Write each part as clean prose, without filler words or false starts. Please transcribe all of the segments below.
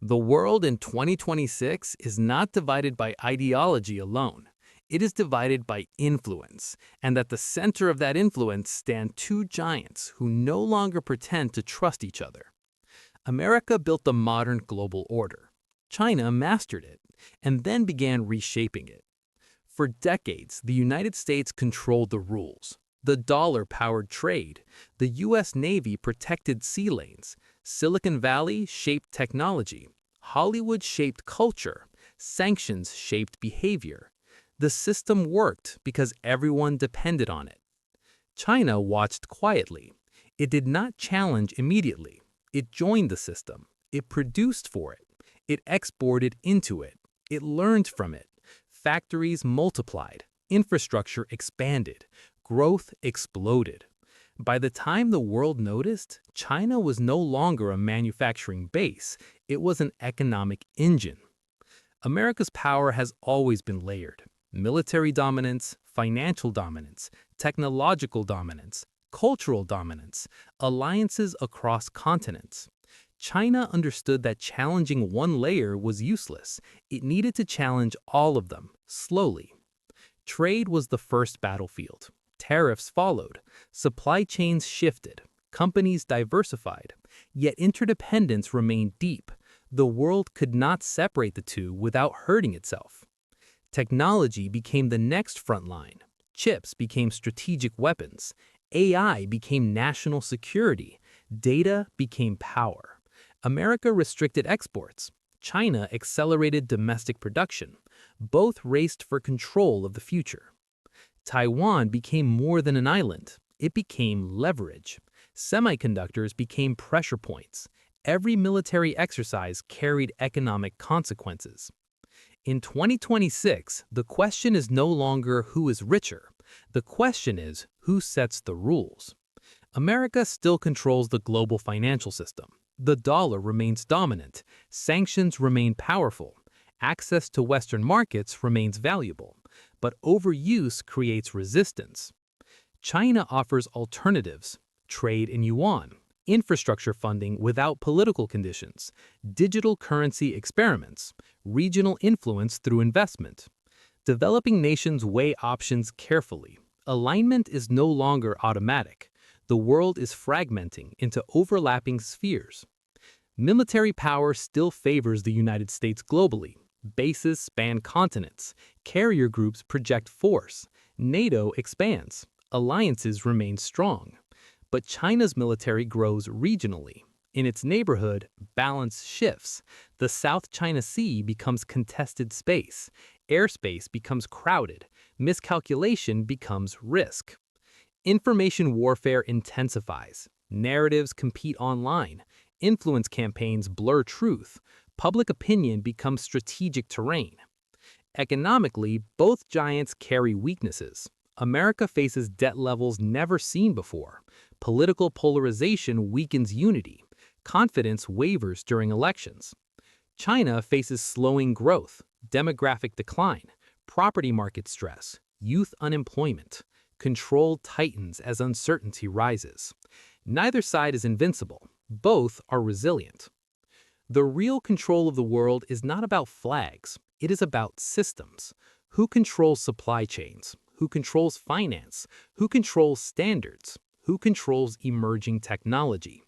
The world in 2026 is not divided by ideology alone. It is divided by influence, and at the center of that influence stand two giants who no longer pretend to trust each other. America built the modern global order. China mastered it, and then began reshaping it. For decades, the United States controlled the rules. The dollar powered trade. The U.S. Navy protected sea lanes. Silicon Valley shaped technology. Hollywood shaped culture. Sanctions shaped behavior. The system worked because everyone depended on it. China watched quietly. It did not challenge immediately. It joined the system. It produced for it. It exported into it. It learned from it. Factories multiplied. Infrastructure expanded. Growth exploded. By the time the world noticed, China was no longer a manufacturing base. It was an economic engine. America's power has always been layered. Military dominance, financial dominance, technological dominance, cultural dominance, alliances across continents. China understood that challenging one layer was useless. It needed to challenge all of them, slowly. Trade was the first battlefield. Tariffs followed. Supply chains shifted. Companies diversified. Yet interdependence remained deep. The world could not separate the two without hurting itself. Technology became the next front line. Chips became strategic weapons. AI became national security. Data became power. America restricted exports. China accelerated domestic production. Both raced for control of the future. Taiwan became more than an island. It became leverage. Semiconductors became pressure points. Every military exercise carried economic consequences. In 2026, the question is no longer who is richer. The question is who sets the rules. America still controls the global financial system. The dollar remains dominant. Sanctions remain powerful. Access to Western markets remains valuable. But overuse creates resistance. China offers alternatives: trade in yuan, infrastructure funding without political conditions, digital currency experiments, regional influence through investment. Developing nations weigh options carefully. Alignment is no longer automatic. The world is fragmenting into overlapping spheres. Military power still favors the United States globally. Bases span continents. Carrier groups project force. NATO expands. Alliances remain strong. But China's military grows regionally. In its neighborhood, balance shifts. The South China Sea becomes contested space. Airspace becomes crowded. Miscalculation becomes risk. Information warfare intensifies. Narratives compete online. Influence campaigns blur truth. Public opinion becomes strategic terrain. Economically, both giants carry weaknesses. America faces debt levels never seen before. Political polarization weakens unity. Confidence wavers during elections. China faces slowing growth, demographic decline, property market stress, youth unemployment. Control tightens as uncertainty rises. Neither side is invincible. Both are resilient. The real control of the world is not about flags. It is about systems. Who controls supply chains? Who controls finance? Who controls standards? Who controls emerging technology?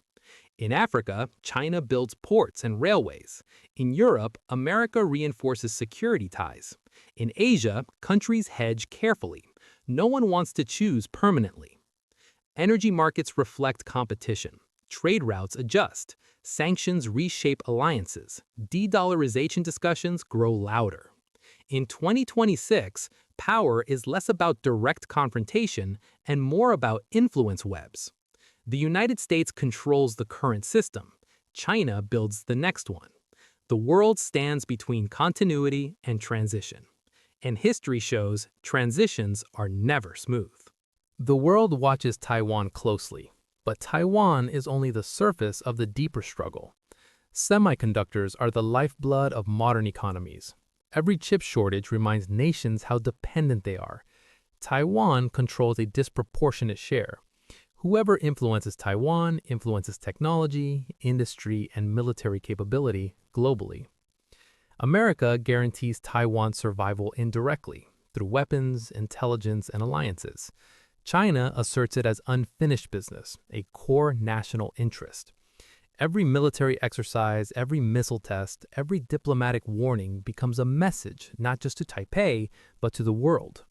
In Africa, China builds ports and railways. In Europe, America reinforces security ties. In Asia, countries hedge carefully. No one wants to choose permanently. Energy markets reflect competition. Trade routes adjust. Sanctions reshape alliances. De-dollarization discussions grow louder. In 2026, power is less about direct confrontation and more about influence webs. The United States controls the current system. China builds the next one. The world stands between continuity and transition. And history shows transitions are never smooth. The world watches Taiwan closely. But Taiwan is only the surface of the deeper struggle. Semiconductors are the lifeblood of modern economies. Every chip shortage reminds nations how dependent they are. Taiwan controls a disproportionate share. Whoever influences Taiwan influences technology, industry, and military capability globally. America guarantees Taiwan's survival indirectly through weapons, intelligence, and alliances. China asserts it as unfinished business, a core national interest. Every military exercise, every missile test, every diplomatic warning becomes a message not just to Taipei, but to the world.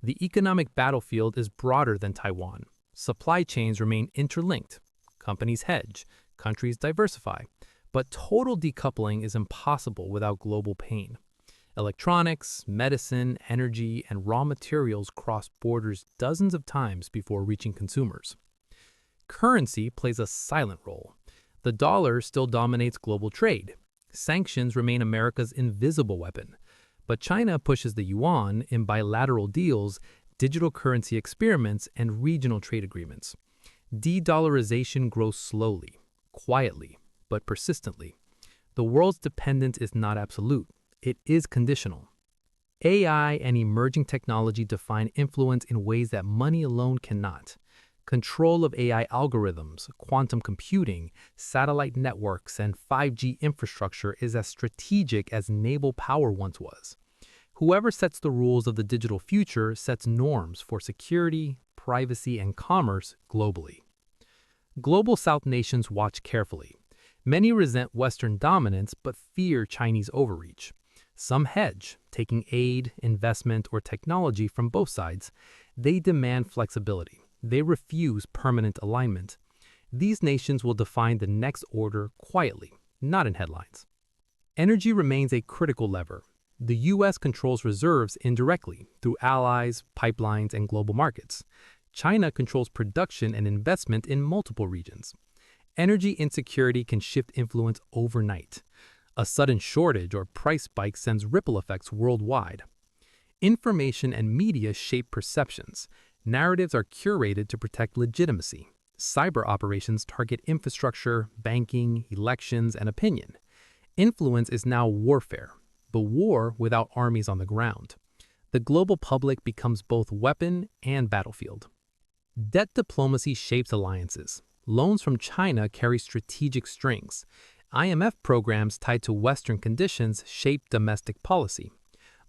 The economic battlefield is broader than Taiwan. Supply chains remain interlinked. Companies hedge, countries diversify. But total decoupling is impossible without global pain. Electronics, medicine, energy, and raw materials cross borders dozens of times before reaching consumers. Currency plays a silent role. The dollar still dominates global trade. Sanctions remain America's invisible weapon. But China pushes the yuan in bilateral deals, digital currency experiments, and regional trade agreements. De-dollarization grows slowly, quietly, but persistently. The world's dependence is not absolute. It is conditional. AI and emerging technology define influence in ways that money alone cannot. Control of AI algorithms, quantum computing, satellite networks, and 5G infrastructure is as strategic as naval power once was. Whoever sets the rules of the digital future sets norms for security, privacy, and commerce globally. Global South nations watch carefully. Many resent Western dominance but fear Chinese overreach. Some hedge, taking aid, investment, or technology from both sides. They demand flexibility. They refuse permanent alignment. These nations will define the next order quietly, not in headlines. Energy remains a critical lever. The U.S. controls reserves indirectly through allies, pipelines, and global markets. China controls production and investment in multiple regions. Energy insecurity can shift influence overnight. A sudden shortage or price spike sends ripple effects worldwide. Information and media shape perceptions. Narratives are curated to protect legitimacy. Cyber operations target infrastructure, banking, elections, and opinion. Influence is now warfare, but war without armies on the ground. The global public becomes both weapon and battlefield. Debt diplomacy shapes alliances. Loans from China carry strategic strings. IMF programs tied to Western conditions shape domestic policy.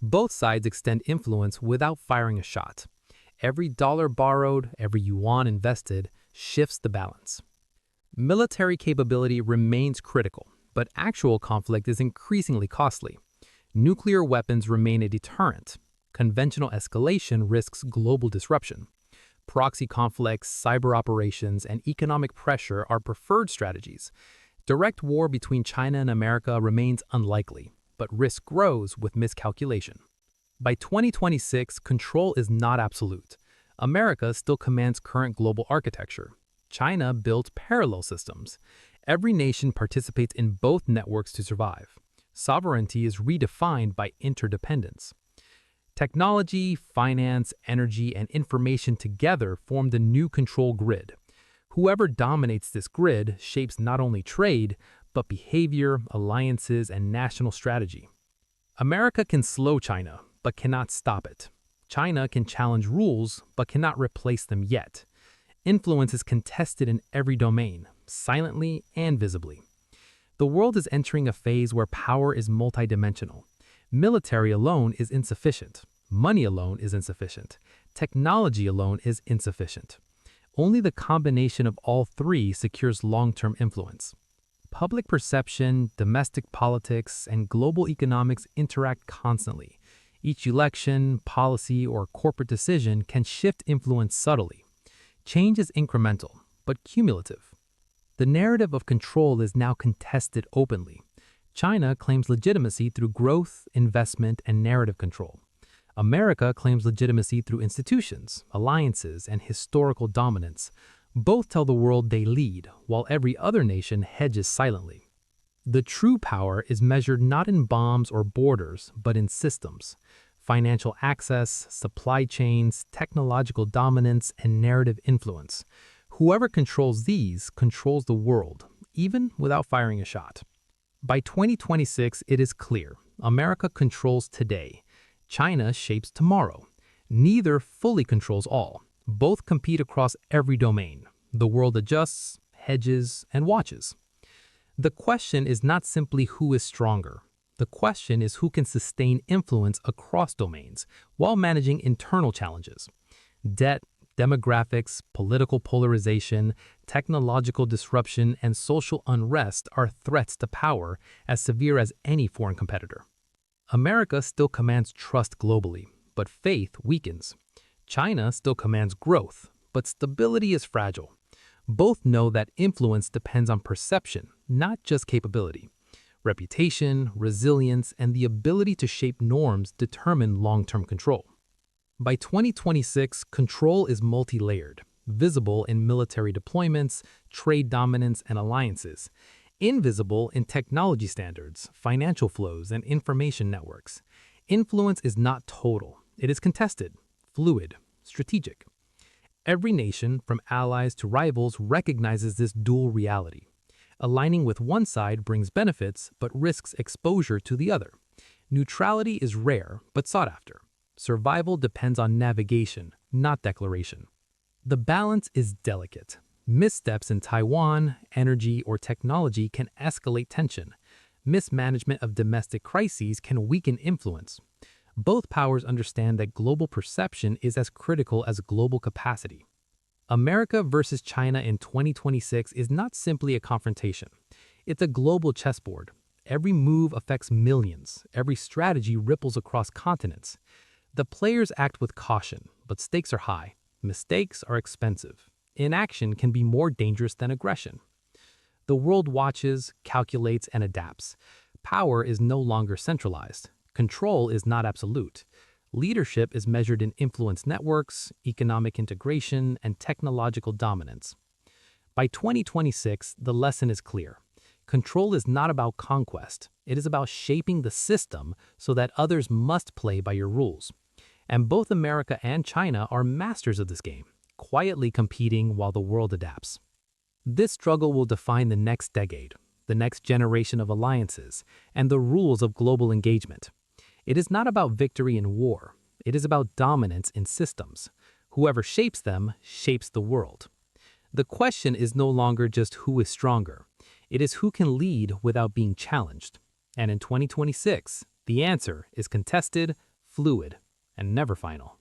Both sides extend influence without firing a shot. Every dollar borrowed, every yuan invested, shifts the balance. Military capability remains critical, but actual conflict is increasingly costly. Nuclear weapons remain a deterrent. Conventional escalation risks global disruption. Proxy conflicts, cyber operations, and economic pressure are preferred strategies. Direct war between China and America remains unlikely, but risk grows with miscalculation. By 2026, control is not absolute. America still commands current global architecture. China builds parallel systems. Every nation participates in both networks to survive. Sovereignty is redefined by interdependence. Technology, finance, energy, and information together form the new control grid. Whoever dominates this grid shapes not only trade, but behavior, alliances, and national strategy. America can slow China, but cannot stop it. China can challenge rules, but cannot replace them yet. Influence is contested in every domain, silently and visibly. The world is entering a phase where power is multidimensional. Military alone is insufficient. Money alone is insufficient. Technology alone is insufficient. Only the combination of all three secures long-term influence. Public perception, domestic politics, and global economics interact constantly. Each election, policy, or corporate decision can shift influence subtly. Change is incremental, but cumulative. The narrative of control is now contested openly. China claims legitimacy through growth, investment, and narrative control. America claims legitimacy through institutions, alliances, and historical dominance. Both tell the world they lead, while every other nation hedges silently. The true power is measured not in bombs or borders, but in systems. Financial access, supply chains, technological dominance, and narrative influence. Whoever controls these controls the world, even without firing a shot. By 2026, it is clear. America controls today. China shapes tomorrow. Neither fully controls all. Both compete across every domain. The world adjusts, hedges, and watches. The question is not simply who is stronger. The question is who can sustain influence across domains while managing internal challenges. Debt, demographics, political polarization, technological disruption, and social unrest are threats to power as severe as any foreign competitor. America still commands trust globally, but faith weakens. China still commands growth, but stability is fragile. Both know that influence depends on perception, not just capability. Reputation, resilience, and the ability to shape norms determine long-term control. By 2026, control is multi-layered, visible in military deployments, trade dominance, and alliances, invisible in technology standards, financial flows, and information networks. Influence is not total. It is contested, fluid, strategic. Every nation, from allies to rivals, recognizes this dual reality. Aligning with one side brings benefits, but risks exposure to the other. Neutrality is rare, but sought after. Survival depends on navigation, not declaration. The balance is delicate. Missteps in Taiwan, energy, or technology can escalate tension. Mismanagement of domestic crises can weaken influence. Both powers understand that global perception is as critical as global capacity. America versus China in 2026 is not simply a confrontation. It's a global chessboard. Every move affects millions. Every strategy ripples across continents. The players act with caution, but stakes are high. Mistakes are expensive. Inaction can be more dangerous than aggression. The world watches, calculates, and adapts. Power is no longer centralized. Control is not absolute. Leadership is measured in influence networks, economic integration, and technological dominance. By 2026, the lesson is clear. Control is not about conquest. It is about shaping the system so that others must play by your rules. And both America and China are masters of this game, quietly competing while the world adapts. This struggle will define the next decade, the next generation of alliances, and the rules of global engagement. It is not about victory in war. It is about dominance in systems. Whoever shapes them shapes the world. The question is no longer just who is stronger. It is who can lead without being challenged. And in 2026, the answer is contested, fluid, and never final.